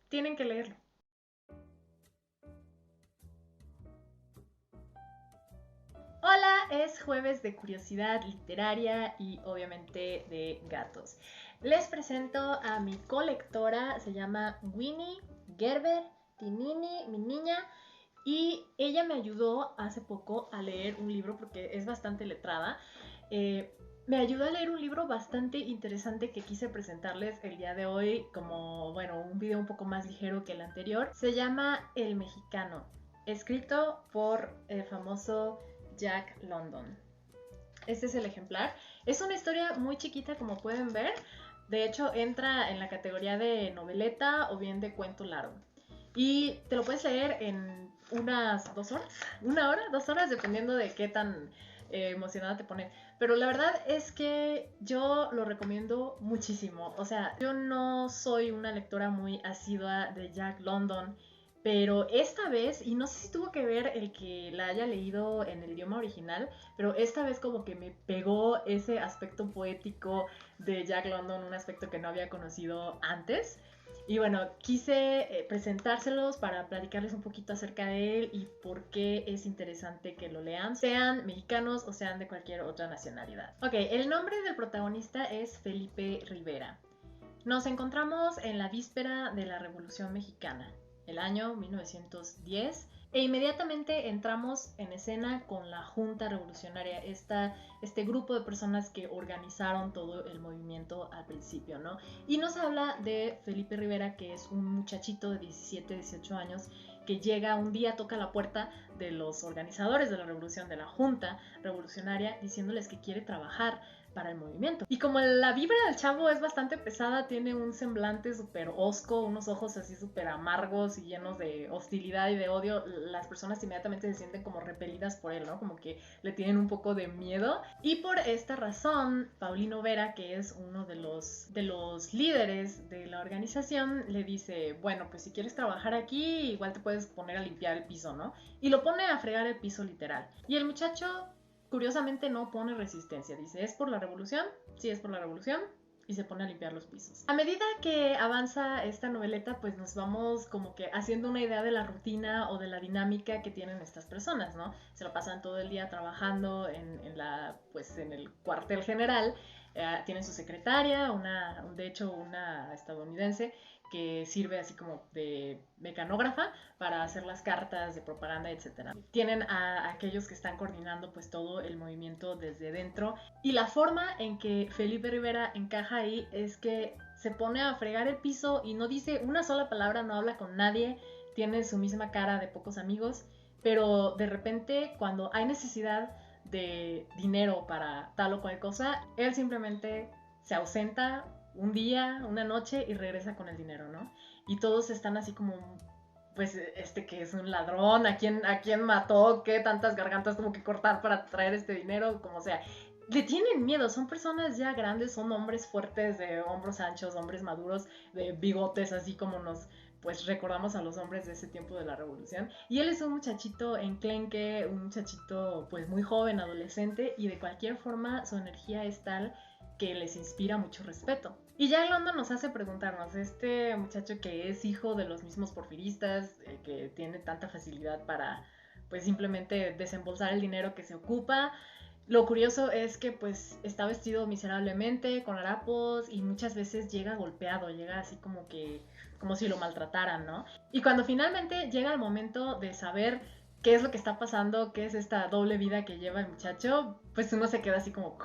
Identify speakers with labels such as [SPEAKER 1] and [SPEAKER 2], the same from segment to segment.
[SPEAKER 1] Tienen que leerlo. Hola, es jueves de curiosidad literaria y obviamente de gatos. Les presento a mi colectora, se llama Winnie Gerber Tinini, mi niña, y ella me ayudó hace poco a leer un libro porque es bastante letrada. Me ayudó a leer un libro bastante interesante que quise presentarles el día de hoy como, bueno, un video un poco más ligero que el anterior. Se llama El Mexicano, escrito por el famoso Jack London. Este es el ejemplar. Es una historia muy chiquita, como pueden ver. De hecho, entra en la categoría de noveleta o bien de cuento largo. Y te lo puedes leer en unas 2 horas, 1 hora, 2 horas, dependiendo de qué tan emocionada te pone. Pero la verdad es que yo lo recomiendo muchísimo. O sea, yo no soy una lectora muy asidua de Jack London, pero esta vez, y no sé si tuvo que ver el que la haya leído en el idioma original, pero esta vez como que me pegó ese aspecto poético de Jack London, un aspecto que no había conocido antes. Y bueno, quise presentárselos para platicarles un poquito acerca de él y por qué es interesante que lo lean, sean mexicanos o sean de cualquier otra nacionalidad. Ok, el nombre del protagonista es Felipe Rivera. Nos encontramos en la víspera de la Revolución Mexicana, el año 1910, e inmediatamente entramos en escena con la Junta Revolucionaria, este grupo de personas que organizaron todo el movimiento al principio, ¿no? Y nos habla de Felipe Rivera, que es un muchachito de 17, 18 años, que llega un día, toca la puerta de los organizadores de la revolución, de la Junta Revolucionaria, diciéndoles que quiere trabajar para el movimiento. Y como la vibra del chavo es bastante pesada, tiene un semblante súper hosco, unos ojos así súper amargos y llenos de hostilidad y de odio, las personas inmediatamente se sienten como repelidas por él, ¿no? Como que le tienen un poco de miedo. Y por esta razón, Paulino Vera, que es uno de los líderes de la organización, le dice, bueno, pues si quieres trabajar aquí, igual te puedes poner a limpiar el piso, ¿no? Y lo pone a fregar el piso literal. Y el muchacho curiosamente no pone resistencia. Dice, ¿es por la revolución? Sí, es por la revolución. Y se pone a limpiar los pisos. A medida que avanza esta noveleta, pues nos vamos como que haciendo una idea de la rutina o de la dinámica que tienen estas personas, ¿no? Se lo pasan todo el día trabajando en el cuartel general. Tienen su secretaria, de hecho una estadounidense, que sirve así como de mecanógrafa para hacer las cartas de propaganda, etcétera. Tienen a aquellos que están coordinando pues todo el movimiento desde dentro, y la forma en que Felipe Rivera encaja ahí es que se pone a fregar el piso y no dice una sola palabra, no habla con nadie, tiene su misma cara de pocos amigos, pero de repente cuando hay necesidad de dinero para tal o cual cosa, él simplemente se ausenta un día, una noche y regresa con el dinero, ¿no? Y todos están así como, pues, que es un ladrón, a quién mató, qué tantas gargantas tuvo que cortar para traer este dinero, como sea. Le tienen miedo, son personas ya grandes, son hombres fuertes, de hombros anchos, hombres maduros, de bigotes, así como nos, pues, recordamos a los hombres de ese tiempo de la revolución. Y él es un muchachito enclenque, un muchachito, pues, muy joven, adolescente, y de cualquier forma su energía es tal que les inspira mucho respeto. Y ya London nos hace preguntarnos, este muchacho que es hijo de los mismos porfiristas, que tiene tanta facilidad para pues simplemente desembolsar el dinero que se ocupa. Lo curioso es que pues está vestido miserablemente, con harapos, y muchas veces llega golpeado, llega así como si lo maltrataran, ¿no? Y cuando finalmente llega el momento de saber qué es lo que está pasando, qué es esta doble vida que lleva el muchacho, pues uno se queda así como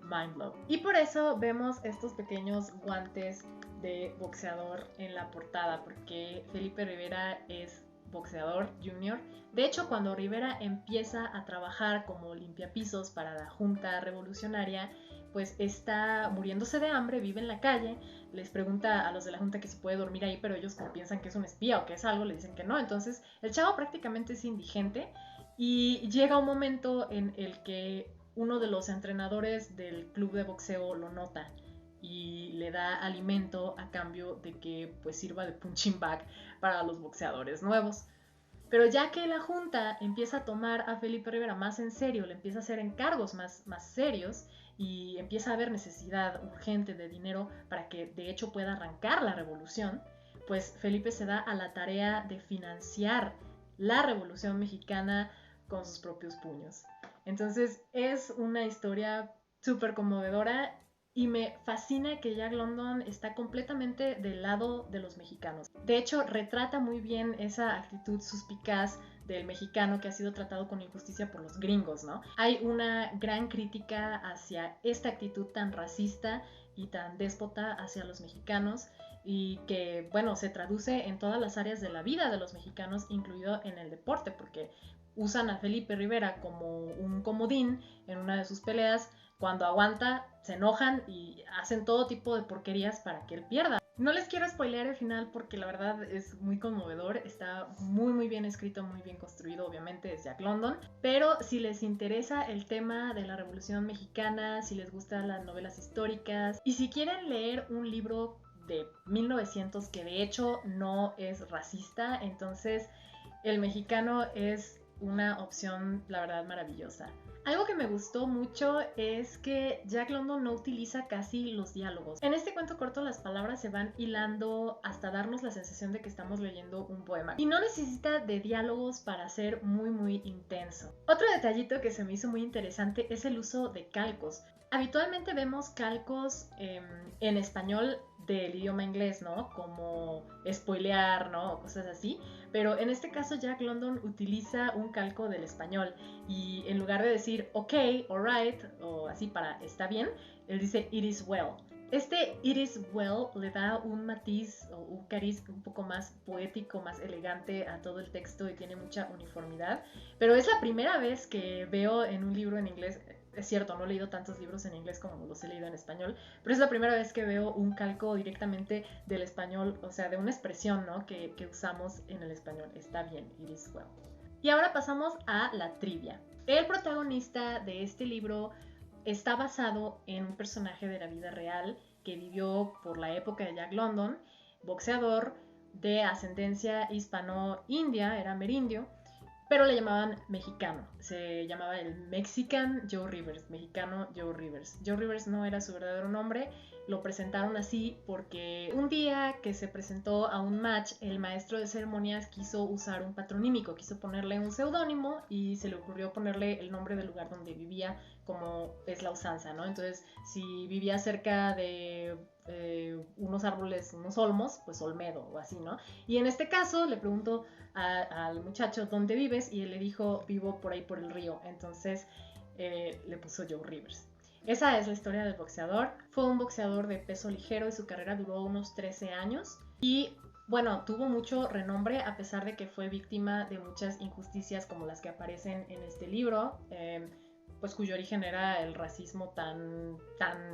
[SPEAKER 1] mind blow. Y por eso vemos estos pequeños guantes de boxeador en la portada, porque Felipe Rivera es boxeador junior. De hecho, cuando Rivera empieza a trabajar como limpiapisos para la Junta Revolucionaria, pues está muriéndose de hambre, vive en la calle, les pregunta a los de la Junta que si puede dormir ahí, pero ellos como piensan que es un espía o que es algo, le dicen que no. Entonces el chavo prácticamente es indigente, y llega un momento en el que uno de los entrenadores del club de boxeo lo nota y le da alimento a cambio de que pues sirva de punching bag para los boxeadores nuevos. Pero ya que la Junta empieza a tomar a Felipe Rivera más en serio, le empieza a hacer encargos más serios, y empieza a haber necesidad urgente de dinero para que de hecho pueda arrancar la revolución, pues Felipe se da a la tarea de financiar la Revolución Mexicana con sus propios puños. Entonces es una historia súper conmovedora y me fascina que Jack London está completamente del lado de los mexicanos. De hecho, retrata muy bien esa actitud suspicaz del mexicano que ha sido tratado con injusticia por los gringos, ¿no? Hay una gran crítica hacia esta actitud tan racista y tan déspota hacia los mexicanos y que, bueno, se traduce en todas las áreas de la vida de los mexicanos, incluido en el deporte, porque usan a Felipe Rivera como un comodín en una de sus peleas. Cuando aguanta, se enojan y hacen todo tipo de porquerías para que él pierda. No les quiero spoilear el final porque la verdad es muy conmovedor, está muy bien escrito, muy bien construido, obviamente es Jack London, pero si les interesa el tema de la Revolución Mexicana, si les gustan las novelas históricas y si quieren leer un libro de 1900 que de hecho no es racista, entonces El Mexicano es una opción, la verdad, maravillosa. Algo que me gustó mucho es que Jack London no utiliza casi los diálogos. En este cuento corto las palabras se van hilando hasta darnos la sensación de que estamos leyendo un poema. Y no necesita de diálogos para ser muy intenso. Otro detallito que se me hizo muy interesante es el uso de calcos. Habitualmente vemos calcos en español del idioma inglés, ¿no? Como spoilear, ¿no? O cosas así. Pero en este caso Jack London utiliza un calco del español y en lugar de decir ok, alright, o así para está bien, él dice it is well. Este it is well le da un matiz o un cariz un poco más poético, más elegante a todo el texto y tiene mucha uniformidad. Pero es la primera vez que veo en un libro en inglés. Es cierto, no he leído tantos libros en inglés como los he leído en español, pero es la primera vez que veo un calco directamente del español, o sea, de una expresión, ¿no? que usamos en el español. Está bien, it is well. Y ahora pasamos a la trivia. El protagonista de este libro está basado en un personaje de la vida real que vivió por la época de Jack London, boxeador de ascendencia hispano-india, era amerindio, pero le llamaban mexicano. Se llamaba el Mexican Joe Rivers, mexicano Joe Rivers. Joe Rivers no era su verdadero nombre, lo presentaron así porque un día que se presentó a un match, el maestro de ceremonias quiso usar un patronímico, quiso ponerle un seudónimo y se le ocurrió ponerle el nombre del lugar donde vivía, como es la usanza, ¿no? Entonces, si vivía cerca de unos árboles, unos olmos, pues Olmedo o así, ¿no? Y en este caso le preguntó al muchacho dónde vives y él le dijo vivo por ahí por el río, entonces le puso Joe Rivers. Esa es la historia del boxeador. Fue un boxeador de peso ligero y su carrera duró unos 13 años y bueno, tuvo mucho renombre a pesar de que fue víctima de muchas injusticias como las que aparecen en este libro, pues cuyo origen era el racismo tan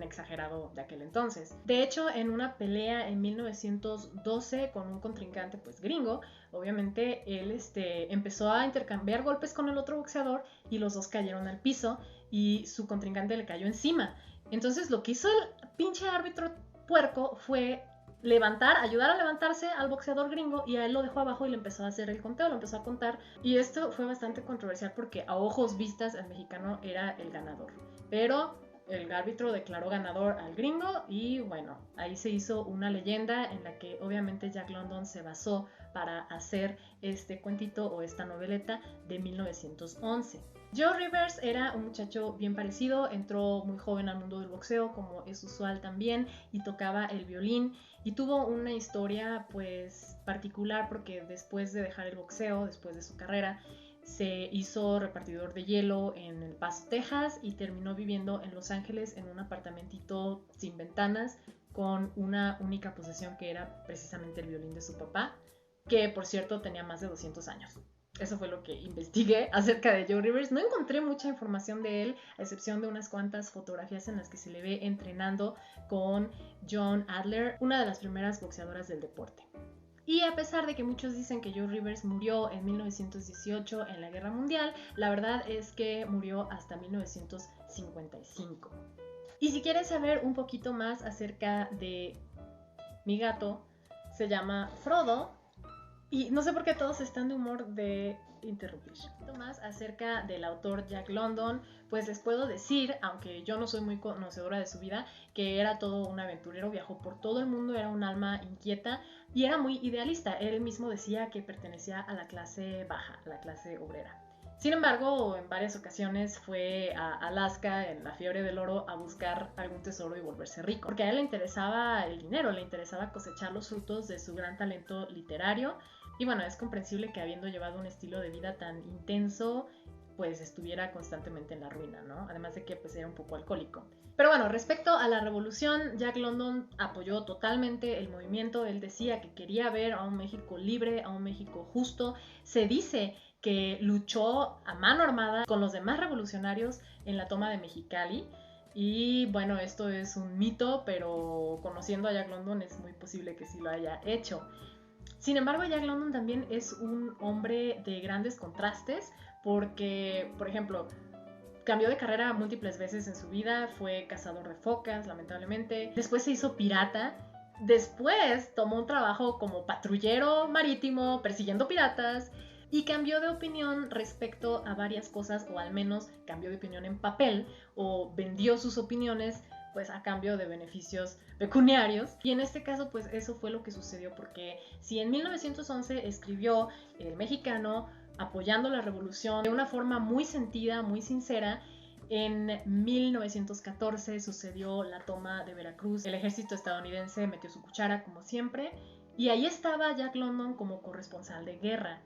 [SPEAKER 1] exagerado de aquel entonces. De hecho, en una pelea en 1912 con un contrincante pues gringo, obviamente él empezó a intercambiar golpes con el otro boxeador y los dos cayeron al piso y su contrincante le cayó encima. Entonces lo que hizo el pinche árbitro puerco fue ayudar a levantarse al boxeador gringo y a él lo dejó abajo y le empezó a hacer el conteo, lo empezó a contar. Y esto fue bastante controversial porque a ojos vistas el mexicano era el ganador. Pero el árbitro declaró ganador al gringo y bueno, ahí se hizo una leyenda en la que obviamente Jack London se basó para hacer este cuentito o esta noveleta de 1911. Joe Rivers era un muchacho bien parecido, entró muy joven al mundo del boxeo como es usual también y tocaba el violín y tuvo una historia pues particular porque después de dejar el boxeo, después de su carrera, se hizo repartidor de hielo en El Paso, Texas y terminó viviendo en Los Ángeles en un apartamentito sin ventanas con una única posesión que era precisamente el violín de su papá, que por cierto tenía más de 200 años. Eso fue lo que investigué acerca de Joe Rivers. No encontré mucha información de él, a excepción de unas cuantas fotografías en las que se le ve entrenando con John Adler, una de las primeras boxeadoras del deporte. Y a pesar de que muchos dicen que Joe Rivers murió en 1918 en la Guerra Mundial, la verdad es que murió hasta 1955. Y si quieres saber un poquito más acerca de mi gato, se llama Frodo. Y no sé por qué todos están de humor de interrumpir. Más acerca del autor Jack London, pues les puedo decir, aunque yo no soy muy conocedora de su vida, que era todo un aventurero, viajó por todo el mundo, era un alma inquieta y era muy idealista. Él mismo decía que pertenecía a la clase baja, a la clase obrera. Sin embargo, en varias ocasiones fue a Alaska en la fiebre del oro a buscar algún tesoro y volverse rico, porque a él le interesaba el dinero, le interesaba cosechar los frutos de su gran talento literario. Y bueno, es comprensible que habiendo llevado un estilo de vida tan intenso, pues estuviera constantemente en la ruina, ¿no? Además de que pues era un poco alcohólico. Pero bueno, respecto a la revolución, Jack London apoyó totalmente el movimiento. Él decía que quería ver a un México libre, a un México justo. Se dice que luchó a mano armada con los demás revolucionarios en la toma de Mexicali. Y bueno, esto es un mito, pero conociendo a Jack London es muy posible que sí lo haya hecho. Sin embargo, Jack London también es un hombre de grandes contrastes porque, por ejemplo, cambió de carrera múltiples veces en su vida, fue cazador de focas, lamentablemente, después se hizo pirata, después tomó un trabajo como patrullero marítimo persiguiendo piratas y cambió de opinión respecto a varias cosas, o al menos cambió de opinión en papel, o vendió sus opiniones pues a cambio de beneficios pecuniarios. Y en este caso pues eso fue lo que sucedió, porque si en 1911 escribió El Mexicano apoyando la revolución de una forma muy sentida, muy sincera, en 1914 sucedió la toma de Veracruz. El ejército estadounidense metió su cuchara como siempre y ahí estaba Jack London como corresponsal de guerra.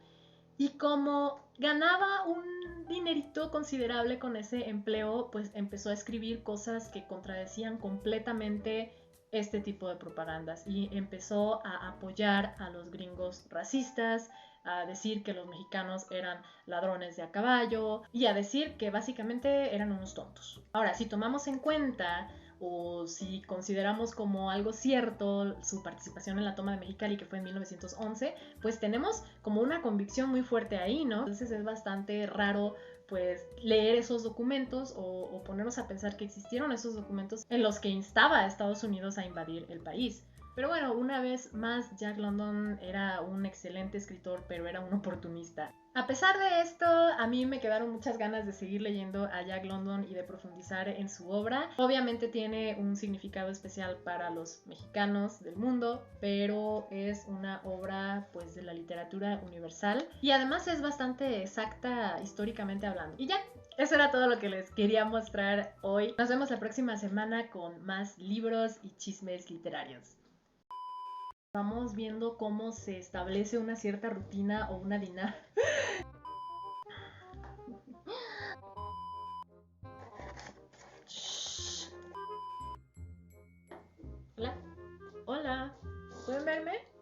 [SPEAKER 1] Y como ganaba un dinerito considerable con ese empleo, pues empezó a escribir cosas que contradecían completamente este tipo de propagandas y empezó a apoyar a los gringos racistas, a decir que los mexicanos eran ladrones de a caballo y a decir que básicamente eran unos tontos. Ahora, si tomamos en cuenta o si consideramos como algo cierto su participación en la toma de Mexicali, que fue en 1911, pues tenemos como una convicción muy fuerte ahí, ¿no? Entonces es bastante raro pues leer esos documentos o ponernos a pensar que existieron esos documentos en los que instaba a Estados Unidos a invadir el país. Pero bueno, una vez más, Jack London era un excelente escritor, pero era un oportunista. A pesar de esto, a mí me quedaron muchas ganas de seguir leyendo a Jack London y de profundizar en su obra. Obviamente tiene un significado especial para los mexicanos del mundo, pero es una obra pues de la literatura universal y además es bastante exacta históricamente hablando. Y ya, eso era todo lo que les quería mostrar hoy. Nos vemos la próxima semana con más libros y chismes literarios. Vamos viendo cómo se establece una cierta rutina o una dinámica. Hola, hola, ¿pueden verme?